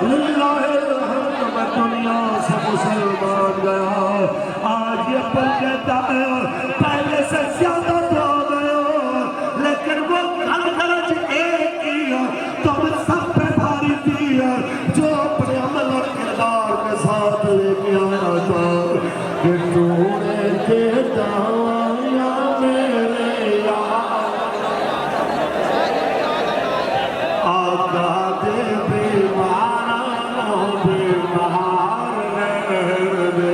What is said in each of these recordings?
للہ الحمد میں دنیا سے مسلمان گیا، آج یہ پل کہتا ہے پہلے سے زیادہ تو ہو گیا، لیکن وہ گھر ایک ہی تم سب پہ بھاری تھی جو اپنے عمل اور کردار کے ساتھ لے کے آیا تھا کہ تو نے دیتا یا میرے آقا دے بیمارا بیمار دے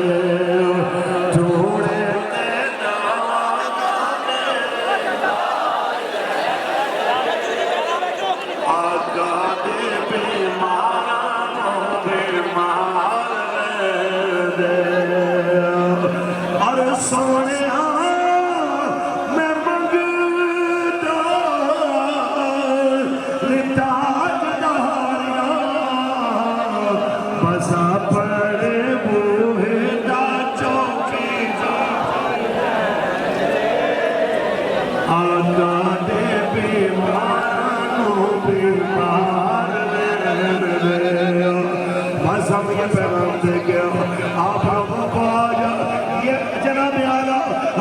جوڑے دیتا آقا دے بیمارا بیمار دے اور سونے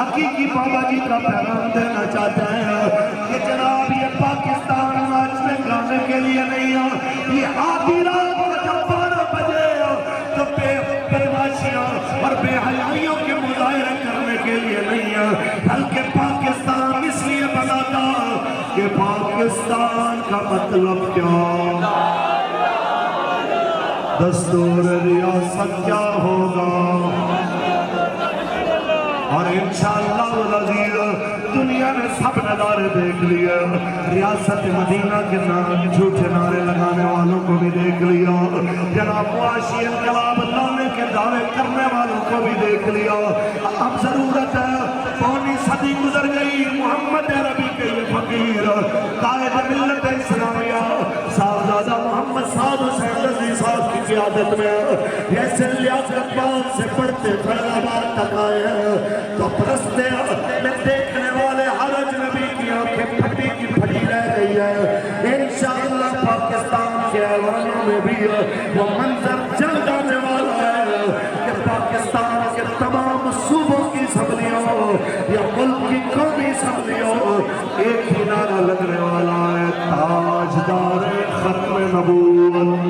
حقیقی بابا جی کا پیغام دینا چاہتا ہے کہ جناب یہ پاکستان ناچنے گانے کے لیے نہیں ہے، یہ آدھی رات کو جب 12 بجے تو بے واشیوں اور بے حیائیوں کے مظاہرے کرنے کے لیے نہیں ہے، بلکہ پاکستان اس لیے بناتا کہ پاکستان کا مطلب کیا، دستور ریاست کیا ہوگا، اور انشاءاللہ العزیز دنیا نے سب نظارے دیکھ لیا، ریاست مدینہ کے نام جھوٹے نعرے لگانے والوں کو بھی دیکھ لیا، جناب معاشی انقلاب لانے کے دعوے کرنے والوں کو بھی دیکھ لیا، اب ضرورت ہے، پونی صدی گزر گئی، محمد عربی کے یہ فقیر قائد ملت اسلامیہ صاحبزادہ محمد سعد حسین رضی صاحب کی قیادت میں جیسے لیاقت بات سے پڑھتے فیض آباد تک آئے ہیں تو پرستے میں دیکھنے والے ہر اجنبی کی آنکھیں پھٹی کی پھٹی رہ گئی ہے، انشاءاللہ پاکستان کے ایوانوں میں بھی وہ منظر جلد آنے والا ہے کہ پاکستان کے تمام صوبوں کی اسمبلیوں یا ملک کی قومی اسمبلیوں ایک ہی نعرہ لگنے والا ہے، تاجدار ختم نبوت۔